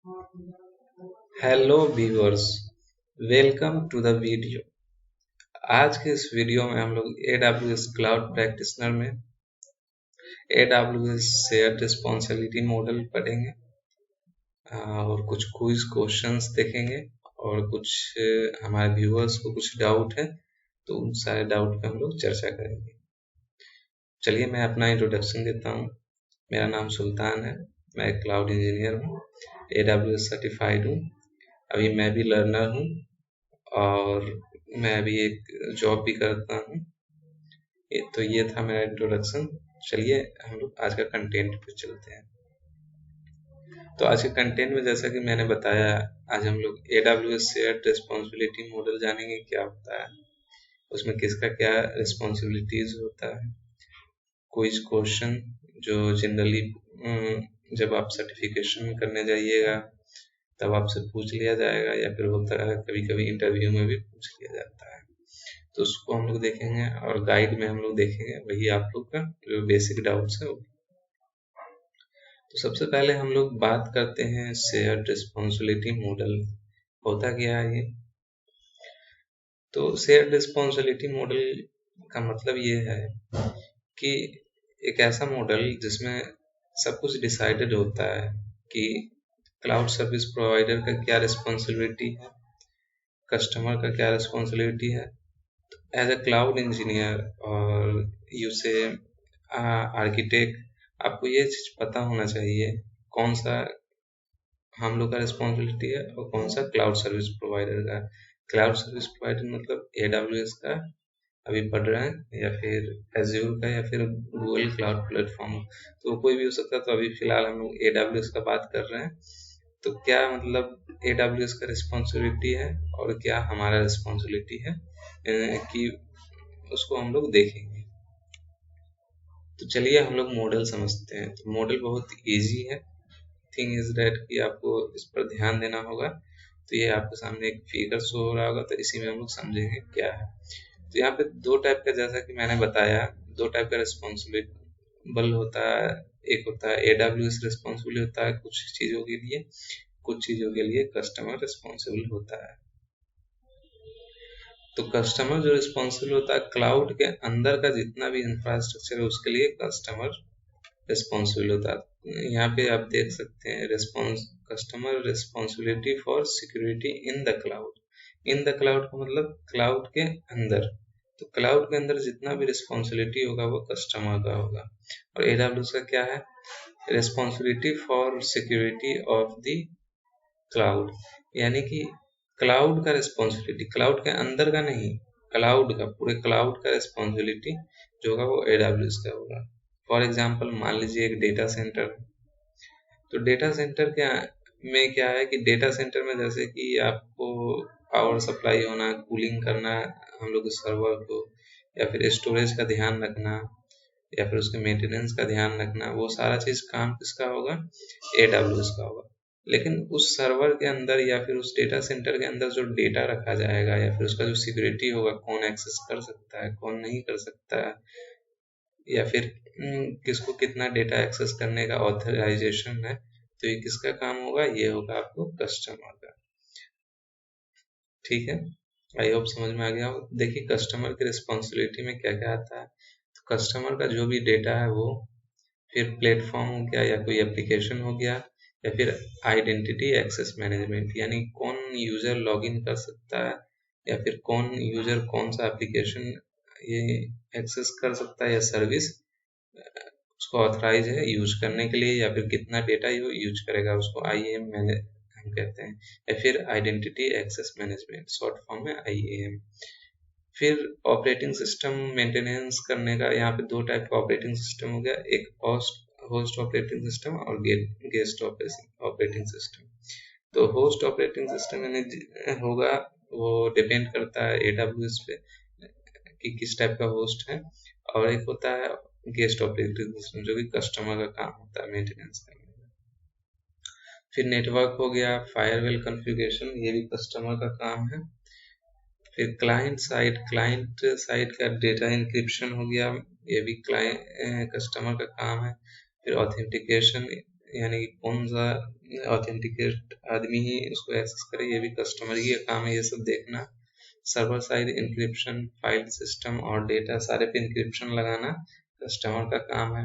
Hello viewers, welcome to the video. आज के इस वीडियो में हम लोग AWS क्लाउड प्रैक्टिशनर में AWS शेयर रिस्पॉन्सिबिलिटी मॉडल पढ़ेंगे और कुछ क्विज क्वेश्चंस देखेंगे और कुछ हमारे व्यूअर्स को कुछ डाउट है तो उन सारे डाउट पे हम लोग चर्चा करेंगे। चलिए मैं अपना इंट्रोडक्शन देता हूँ। मेरा नाम सुल्तान है, मैं क्लाउड इंजीनियर हूँ, AWS सर्टिफाइड हूँ। अभी मैं भी लर्नर हूँ और मैं अभी एक जॉब भी करता हूँ। तो ये था मेरा इंट्रोडक्शन। चलिए हम लोग आज का कंटेंट पे चलते हैं। तो आज के कंटेंट में जैसा कि मैंने बताया, आज हम लोग AWS शेयर्ड रिस्पॉन्सिबिलिटी मॉडल जानेंगे क्या होता है, उसमें किसका क्या रिस्पॉन्सिबिलिटीज होता है, क्विज क्वेश्चन जो जनरली जब आप सर्टिफिकेशन करने जाइएगा तब आपसे पूछ लिया जाएगा या फिर होता है कभी कभी इंटरव्यू में भी पूछ लिया जाता है, तो उसको हम लोग देखेंगे। और गाइड में हम लोग देखेंगे वही आप लोग का जो बेसिक डाउट्स है। तो सबसे पहले हम लोग बात करते हैं शेयर्ड रिस्पॉन्सिबिलिटी मॉडल होता क्या है ये। तो शेयर्ड रिस्पॉन्सिबिलिटी मॉडल का मतलब ये है कि एक ऐसा मॉडल जिसमें सब कुछ डिसाइडेड होता है कि क्लाउड सर्विस प्रोवाइडर का क्या रिस्पॉन्सिबिलिटी है, कस्टमर का क्या रिस्पॉन्सिबिलिटी है। एज अ क्लाउड इंजीनियर और यू से आर्किटेक्ट, आपको ये चीज पता होना चाहिए कौन सा हम लोग का रिस्पॉन्सिबिलिटी है और कौन सा क्लाउड सर्विस प्रोवाइडर का। क्लाउड सर्विस प्रोवाइडर मतलब AWS का अभी पढ़ रहे हैं, या फिर एज्योर का, या फिर गूगल क्लाउड प्लेटफॉर्म, तो कोई भी हो सकता है। तो अभी फिलहाल हम लोग AWS का बात कर रहे हैं। तो क्या मतलब AWS का रिस्पॉन्सिबिलिटी है और क्या हमारा रिस्पॉन्सिबिलिटी है कि उसको हम लोग देखेंगे। तो चलिए हम लोग मॉडल समझते हैं। तो मॉडल बहुत इजी है। थिंग इज दैट कि आपको इस पर ध्यान देना होगा। तो ये आपके सामने एक फिगर शो हो रहा होगा, तो इसी में हम लोग समझेंगे क्या है। तो यहाँ पे दो टाइप का, जैसा कि मैंने बताया, दो टाइप का रिस्पॉन्सिबल होता है। एक होता है AWS रिस्पॉन्सिबल होता है कुछ चीज़ों के लिए, कुछ चीज़ों के लिए कस्टमर रिस्पॉन्सिबल होता है। तो कस्टमर जो रिस्पॉन्सिबल होता है, क्लाउड के अंदर का जितना भी इंफ्रास्ट्रक्चर है उसके लिए कस्टमर रिस्पॉन्सिबल होता है। यहाँ पे आप देख सकते हैं customer responsibility for security in the cloud. In the cloud का मतलब क्लाउड के अंदर। तो क्लाउड के अंदर जितना भी रिस्पॉन्सिबिलिटी होगा वो कस्टमर का होगा। और AWS का क्या है, responsibility for security of the cloud, यानी कि क्लाउड का रिस्पॉन्सिबिलिटी, क्लाउड के अंदर का नहीं, क्लाउड का, पूरे क्लाउड का रिस्पॉन्सिबिलिटी जो होगा वो AWS का होगा। फॉर एग्जाम्पल मान लीजिए एक डेटा सेंटर। तो डेटा सेंटर में क्या है कि डेटा सेंटर में जैसे कि आपको पावर सप्लाई होना, कूलिंग करना हम लोग सर्वर को, या फिर स्टोरेज का ध्यान रखना, या फिर उसके मेंटेनेंस का ध्यान रखना, वो सारा चीज काम किसका होगा, AWS का होगा। लेकिन उस सर्वर के अंदर या फिर उस डेटा सेंटर के अंदर जो डेटा रखा जाएगा या फिर उसका जो सिक्योरिटी होगा, कौन एक्सेस कर सकता है, कौन नहीं कर सकता है, या फिर किसको कितना डेटा एक्सेस करने का ऑथराइजेशन है, तो ये किसका काम होगा, ये होगा आपको कस्टमर का। ठीक है, आई होप समझ में आ गया हो। देखिए कस्टमर की रिस्पॉन्सिबिलिटी में क्या क्या आता है। तो कस्टमर का जो भी डेटा है वो, फिर प्लेटफॉर्म हो गया या कोई एप्लीकेशन हो गया, या फिर आइडेंटिटी एक्सेस मैनेजमेंट, यानी कौन यूजर लॉगिन कर सकता है, या फिर कौन यूजर कौन सा एप्लीकेशन ये एक्सेस कर सकता है या सर्विस उसको ऑथराइज है यूज करने के लिए, या फिर कितना डेटा यूज करेगा, उसको IAM हम कहते हैं, या फिर identity access management, short form में IAM। फिर ऑपरेटिंग सिस्टम मेंटेनेंस करने का, यहाँ पे दो टाइप का ऑपरेटिंग सिस्टम हो गया, एक होस्ट ऑपरेटिंग सिस्टम और गेस्ट ऑपरेटिंग सिस्टम। तो होस्ट ऑपरेटिंग सिस्टम यानी होगा, वो डिपेंड करता है AWS पे कि किस टाइप का होस्ट है। और एक होता है गेस्ट ऑपरेटिंग सिस्टम जो कि कस्टमर का काम होता है मेंटेनेंस करने का। फिर नेटवर्क हो गया, फायरवेल कॉन्फ़िगरेशन, ये भी कस्टमर का काम है। फिर क्लाइंट साइड का डेटा इंक्रिप्शन हो गया, ये भी क्लाइंट कस्टमर का काम है। फिर ऑथेंटिकेशन, यानी कि कौन सा ऑथेंटिकेट आदमी ही उसको एक्सेस करे, ये भी कस्टमर ही का काम है ये सब देखना। Server side encryption, file system और डेटा सारे पे इंक्रिप्शन लगाना कस्टमर का काम है।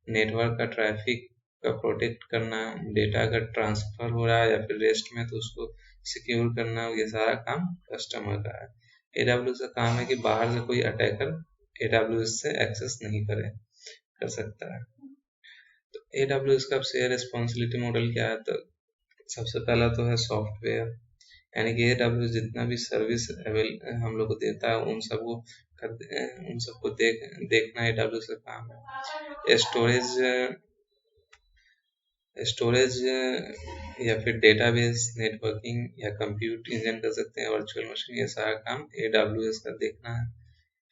नेटवर्क का ट्रैफिक का प्रोटेक्ट करना, डेटा अगर ट्रांसफर हो रहा है या फिर रेस्ट में तो उसको सिक्योर करना, ये सारा काम कस्टमर का है। AWS का काम है कि बाहर से कोई अटैकर AWS से एक्सेस नहीं कर सकता है। तो AWS का शेयर रिस्पॉन्सिबिलिटी मॉडल क्या है, तो सबसे पहला तो है सॉफ्टवेयर, यानी कि AWS जितना भी सर्विस हम लोग को देता है उन सबको देखना AWS का काम है। स्टोरेज या फिर डेटाबेस, नेटवर्किंग या कंप्यूट इंजन कर सकते हैं, वर्चुअल मशीन, ये सारा काम AWS का देखना है।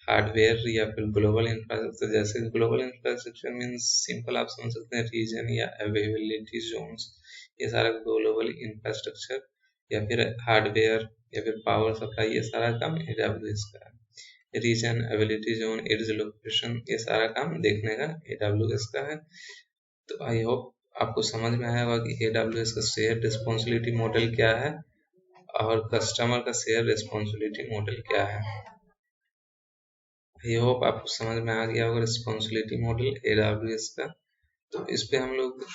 हार्डवेयर या फिर ग्लोबल इंफ्रास्ट्रक्चर, जैसे ग्लोबल इंफ्रास्ट्रक्चर मीन्स सिंपल आप समझ सकते हैं रीजन या अवेलेबिलिटी जोन्स, ये सारा ग्लोबल इंफ्रास्ट्रक्चर या फिर हार्डवेयर या फिर पावर सप्लाई, ये सारा काम AWS का है। Region, availability zone, edge location, ये सारा काम देखने का AWS का है। तो आई होप आपको समझ में आया होगा कि AWS का शेयर रिस्पॉन्सिबिलिटी मॉडल क्या है और कस्टमर का शेयर रिस्पॉन्सिबिलिटी मॉडल क्या है। आई होप आपको समझ में आ गया होगा रिस्पॉन्सिबिलिटी मॉडल AWS का। तो इस पे हम लोग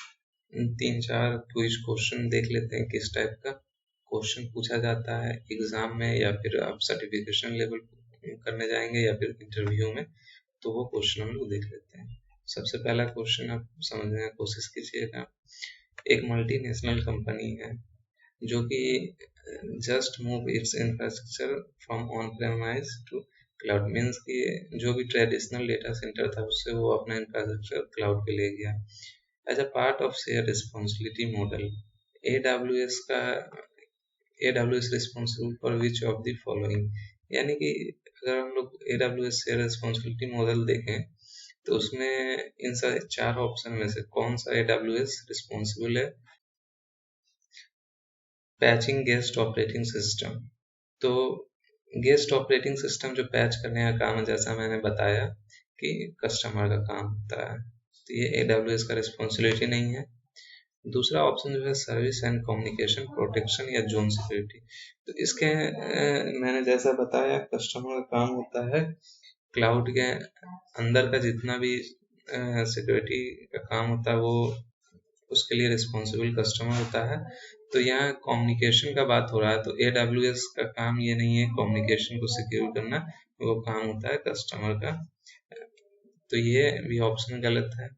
3-4 क्विज क्वेश्चन देख लेते हैं, किस टाइप का क्वेश्चन पूछा जाता है एग्जाम में, या फिर आप सर्टिफिकेशन लेवल करने जाएंगे या फिर इंटरव्यू में, तो वो क्वेश्चन हम लोग देख लेते हैं। सबसे पहला क्वेश्चन आप समझने की कोशिश कीजिएगा। एक मल्टीनेशनल कंपनी है जो कि just move its infrastructure from on premise to cloud, means कि जो भी ट्रेडिशनल डेटा सेंटर था उससे वो अपना इंफ्रास्ट्रक्चर क्लाउड पे ले गया। As a part of share responsibility model AWS responsible for which of the following, यानी कि अगर हम लोग AWS शेयर रिस्पॉन्सिबिलिटी मॉडल देखें तो उसमें इन सारे 4 ऑप्शन में से कौन सा AWS रिस्पॉन्सिबल है। पैचिंग गेस्ट ऑपरेटिंग सिस्टम, तो गेस्ट ऑपरेटिंग सिस्टम जो पैच करने का काम है, जैसा मैंने बताया कि कस्टमर का काम होता है, तो ये AWS का रिस्पॉन्सिबिलिटी नहीं है। दूसरा ऑप्शन जो है सर्विस एंड कम्युनिकेशन प्रोटेक्शन या जोन सिक्योरिटी, तो इसके मैंने जैसा बताया कस्टमर का काम होता है क्लाउड के अंदर का जितना भी सिक्योरिटी का काम होता है वो उसके लिए रिस्पॉन्सिबल कस्टमर होता है। तो यहाँ कम्युनिकेशन का बात हो रहा है, तो AWS का काम ये नहीं है कम्युनिकेशन को सिक्योर करना, वो काम होता है कस्टमर का। तो ये भी ऑप्शन गलत है।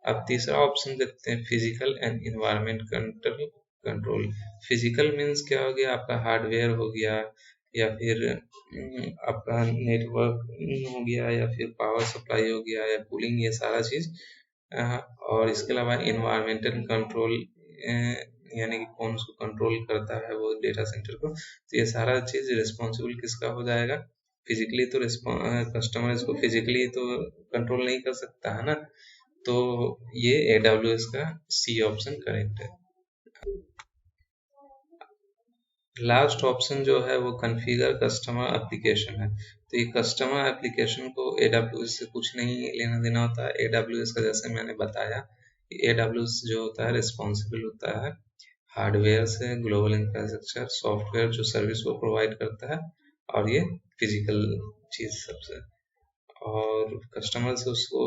अब तीसरा ऑप्शन देखते हैं physical and environment control. Physical means क्या हो गया, आपका हार्डवेयर हो गया या फिर आपका नेटवर्क हो गया या फिर पावर सप्लाई हो गया या कूलिंग, ये सारा चीज। और इसके अलावा इन्वायरमेंटल कंट्रोल, यानी कि कौन उसको कंट्रोल करता है वो डेटा सेंटर को, तो ये सारा चीज रिस्पॉन्सिबल किसका हो जाएगा, फिजिकली। तो कस्टमर इसको फिजिकली तो कंट्रोल नहीं कर सकता है ना, तो ये AWS का C ऑप्शन करेक्ट है। लास्ट ऑप्शन जो है वो कॉन्फ़िगर कस्टमर एप्लीकेशन है, तो ये कस्टमर एप्लीकेशन को AWS से कुछ नहीं लेना देना होता है। AWS का जैसे मैंने बताया कि AWS जो होता है रिस्पॉन्सिबल होता है हार्डवेयर से, ग्लोबल इंफ्रास्ट्रक्चर, सॉफ्टवेयर जो सर्विस को प्रोवाइड करता है, और ये फिजिकल चीज सबसे, और कस्टमर से उसको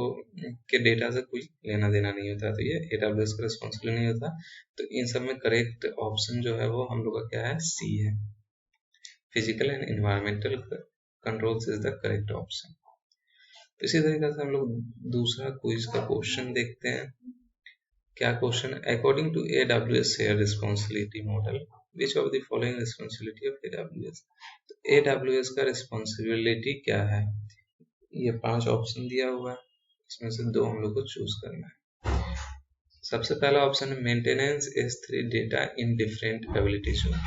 के डेटा से कोई लेना देना नहीं होता, तो ये AWS का रिस्पॉन्सिबल नहीं होता। तो इन सब में करेक्ट ऑप्शन जो है वो हम लोग का क्या है, C है। Physical and environmental controls is the correct option. तो इसी तरीके से हम लोग दूसरा क्विज का क्वेश्चन देखते हैं। क्या question, according to AWS share responsibility model which of the following responsibility of AWS, तो AWS का रिस्पॉन्सिबिलिटी क्या है, ये 5 ऑप्शन दिया हुआ है, इसमें से 2 हम लोग को चूज करना है। सबसे पहला ऑप्शन है maintenance S3 data in different ability zone.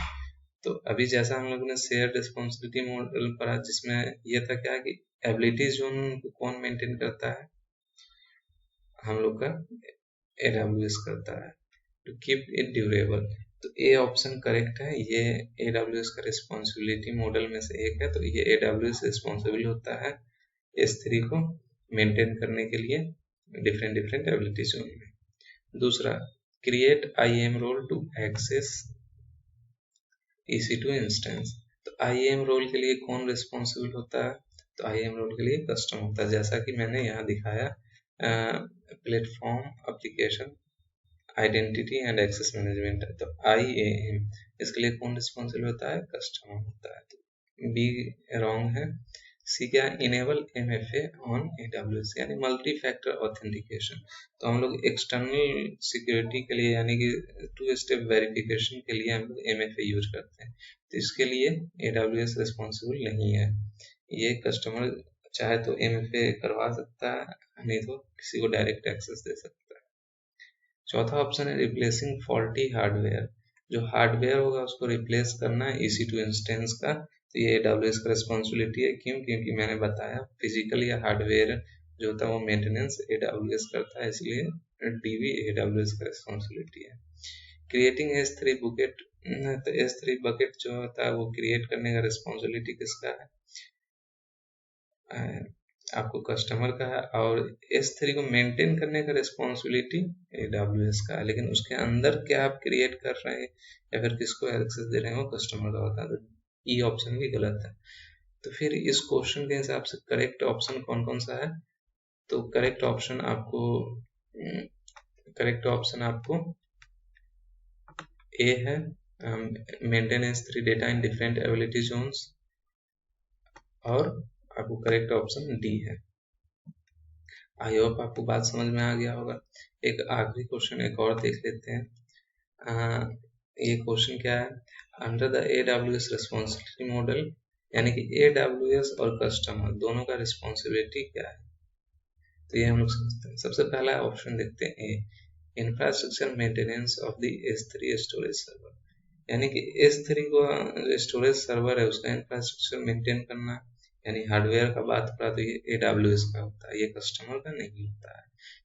तो अभी जैसा हम लोग ने शेयर रिस्पॉन्सिबिलिटी मॉडल पढ़ा जिसमें यह था क्या कि एबिलिटी जोन को कौन मेंटेन करता है, हम लोग का AWS करता है, टू कीप इट ड्यूरेबल। तो A ऑप्शन करेक्ट है, ये AWS का रिस्पॉन्सिबिलिटी मॉडल में से एक है, तो ये AWS रिस्पॉन्सिबल होता है S3 को मेंटेन करने के लिए डिफरेंट एबिलिटी जोन में। दूसरा, create IAM role to access EC2 instance. तो IAM रोल के लिए कौन रिस्पॉन्सिबल होता है? तो IAM रोल के लिए कस्टमर होता है, जैसा कि मैंने यहाँ दिखाया platform application identity and access management है। तो IAM इसके लिए कौन रिस्पॉन्सिबल होता है? कस्टमर होता है। तो बी रॉन्ग है। सी क्या? इनेबल MFA ऑन AWS यानी मल्टी फैक्टर ऑथेंटिकेशन। तो हम लोग एक्सटर्नल सिक्योरिटी के लिए यानी कि 2 स्टेप वेरिफिकेशन के लिए हम लोग MFA यूज करते हैं। तो इसके लिए AWS रिस्पॉन्सिबल नहीं है। ये कस्टमर चाहे तो MFA करवा सकता है, नहीं तो किसी को डायरेक्ट एक्सेस दे सकता है। चौथा ऑप्शन है रिप्लेसिंग फॉल्टी हार्डवेयर। जो हार्डवेयर होगा उसको रिप्लेस करना है EC2 इंस्टेंस का। तो ये AWS का रिस्पॉन्सिबिलिटी है। क्यों? क्योंकि मैंने बताया फिजिकल या हार्डवेयर जो होता है वो मेंटेनेंस AWS करता है, इसलिए DB AWS का रिस्पॉन्सिबिलिटी है। Creating S3 bouquet. तो S3 बकेट जो होता है वो क्रिएट करने का रिस्पॉन्सिबिलिटी किसका है? आपको कस्टमर का है। और S3 को मेंटेन करने का रिस्पॉन्सिबिलिटी AWS का है, लेकिन उसके अंदर क्या आप क्रिएट कर रहे हैं या फिर किसको एक्सेस दे रहे हैं वो कस्टमर का होता है। तो ई ऑप्शन भी गलत है। तो फिर इस क्वेश्चन के हिसाब से करेक्ट ऑप्शन कौन कौन सा है? तो करेक्ट ऑप्शन आपको ए है, maintain S3 data in different ability zones, और आपको करेक्ट ऑप्शन डी है। आई होप आपको बात समझ में आ गया होगा। एक आखिरी क्वेश्चन एक और देख लेते हैं। ये क्वेश्चन क्या है? Under the AWS responsibility model यानी कि AWS और कस्टमर दोनों का रिस्पॉन्सिबिलिटी क्या है? तो ये हम लोग समझते हैं। सबसे पहला ऑप्शन देखते हैं A, infrastructure maintenance of the S3 storage server. यानी कि S3 को स्टोरेज सर्वर है उसका इंफ्रास्ट्रक्चर मेंटेन करना, यानी हार्डवेयर का बात करा तो ये AWS का होता है, ये कस्टमर का नहीं होता है।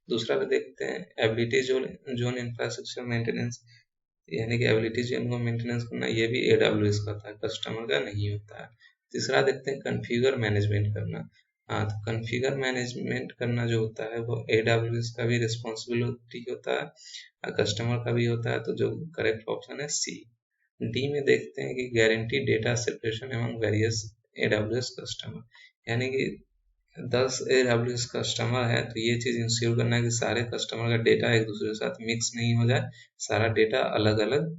दूसरा पे देखते हैं एबिलिटी जोन इंफ्रास्ट्रक्चर मेंटेनेंस, यानी कि एबिलिटी जोन को मेंटेनेंस करना, ये भी AWS का होता है, कस्टमर का नहीं होता है। तीसरा देखते हैं कॉन्फ़िगर मैनेजमेंट करना। हाँ, तो कॉन्फ़िगर मैनेजमेंट करना जो होता है वो AWS का भी रिस्पॉन्सिबिलिटी होता है, कस्टमर का भी होता है। तो जो करेक्ट ऑप्शन है सी। डी में देखते हैं कि गारंटी डेटा सेपरेशन एवं वेरियस AWS कस्टमर, यानी कि 10 AWS कस्टमर है तो ये चीज़ इंश्योर करना है कि सारे कस्टमर का डेटा एक दूसरे के साथ मिक्स नहीं हो जाए, सारा डेटा अलग अलग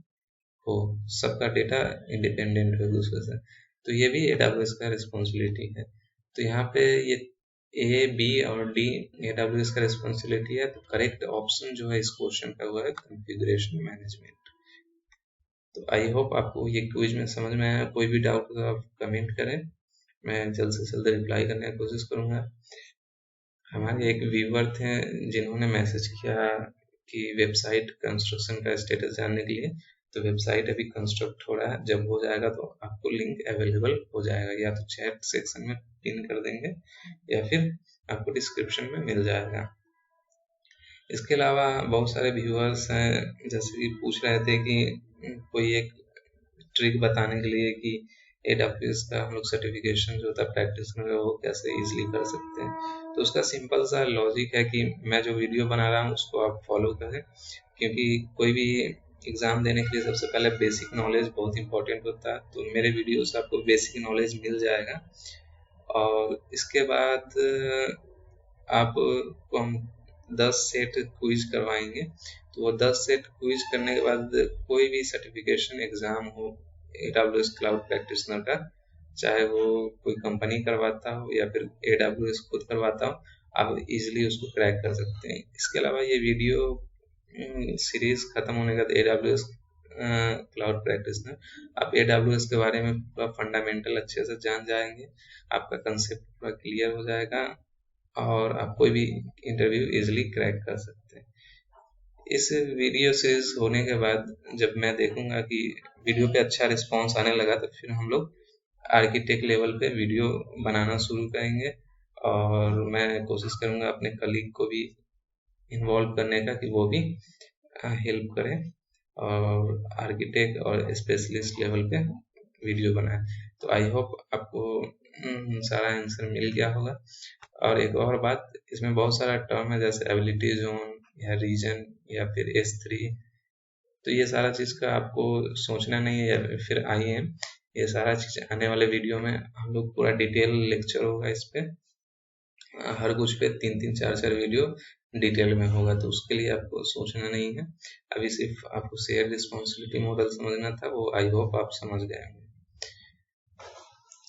हो, सबका डेटा इंडिपेंडेंट हो एक दूसरे से। तो ये भी AWS का रिस्पॉन्सिबिलिटी है। तो यहाँ पे ये ए, बी और डी AWS का रिस्पॉन्सिबिलिटी है। तो करेक्ट ऑप्शन जो है इस क्वेश्चन का वो है कॉन्फ़िगरेशन मैनेजमेंट। तो आई होप आपको ये क्विज में समझ में आया। कोई भी डाउट हो आप कमेंट करें, मैं जल्द से जल्द रिप्लाई करने की कोशिश करूँगा। हमारे एक व्यूवर थे जिन्होंने मैसेज किया कि वेबसाइट कंस्ट्रक्शन का स्टेटस जानने के लिए। तो वेबसाइट अभी कंस्ट्रक्ट हो रहा है, जब हो जाएगा तो आपको लिंक अवेलेबल हो जाएगा, या तो चैट सेक्शन में पिन कर देंगे या फिर आपको डिस्क्रिप्शन में मिल जाएगा। इसके अलावा बहुत सारे व्यूअर्स हैं जैसे कि पूछ रहे थे कि कोई एक ट्रिक बताने के लिए कि AWS का हम लोग सर्टिफिकेशन जो होता है प्रैक्टिशनर वो कैसे इजीली कर सकते हैं। तो उसका सिंपल सा लॉजिक है कि मैं जो वीडियो बना रहा हूँ उसको आप फॉलो करें, क्योंकि कोई भी एग्ज़ाम देने के लिए सबसे पहले बेसिक नॉलेज बहुत इंपॉर्टेंट होता है। तो मेरे वीडियो से आपको बेसिक नॉलेज मिल जाएगा, और इसके बाद आपको हम 10 सेट क्विज करवाएंगे। तो वो 10 सेट क्विज करने के बाद कोई भी सर्टिफिकेशन एग्ज़ाम हो AWS क्लाउड प्रैक्टिशनर का, चाहे वो कोई कंपनी करवाता हो या फिर AWS खुद करवाता हो, आप इजीली उसको क्रैक कर सकते हैं। इसके अलावा ये वीडियो सीरीज खत्म होने के बाद AWS क्लाउड प्रैक्टिशनर आप AWS के बारे में पूरा फंडामेंटल अच्छे से जान जाएंगे, आपका कंसेप्ट पूरा क्लियर हो जाएगा और आप कोई भी इंटरव्यू इजीली क्रैक कर सकते हैं। इस वीडियो सीरीज होने के बाद जब मैं देखूंगा कि वीडियो पे अच्छा रिस्पांस आने लगा तो फिर हम लोग आर्किटेक्ट लेवल पे वीडियो बनाना शुरू करेंगे, और मैं कोशिश करूंगा अपने कलीग को भी इन्वॉल्व करने का कि वो भी हेल्प करें और आर्किटेक्ट और स्पेशलिस्ट लेवल पे वीडियो बनाए। तो आई होप आपको सारा आंसर मिल गया होगा। और एक और बात, इसमें बहुत सारा टर्म है जैसे एबिलिटी जोन या रीजन या फिर S3 तो ये सारा चीज़ का आपको सोचना नहीं है, या फिर आइए ये सारा चीज़ आने वाले वीडियो में हम लोग पूरा डिटेल लेक्चर होगा इस पे, हर कुछ पे 3-3 4-4 वीडियो डिटेल में होगा, तो उसके लिए आपको सोचना नहीं है। अभी सिर्फ आपको शेयर रिस्पॉन्सिबिलिटी मॉडल समझना था, वो आई होप आप समझ गए होंगे।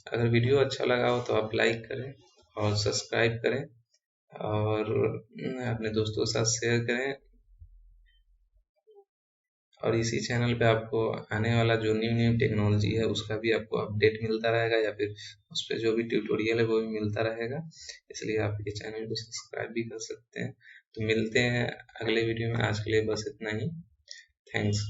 अगर वीडियो अच्छा लगा हो तो आप लाइक करें और सब्सक्राइब करें और अपने दोस्तों के साथ शेयर करें, और इसी चैनल पे आपको आने वाला जो न्यू न्यू टेक्नोलॉजी है उसका भी आपको अपडेट मिलता रहेगा, या फिर उस पर जो भी ट्यूटोरियल है वो भी मिलता रहेगा, इसलिए आप ये चैनल को सब्सक्राइब भी कर सकते हैं। तो मिलते हैं अगले वीडियो में, आज के लिए बस इतना ही। थैंक्स।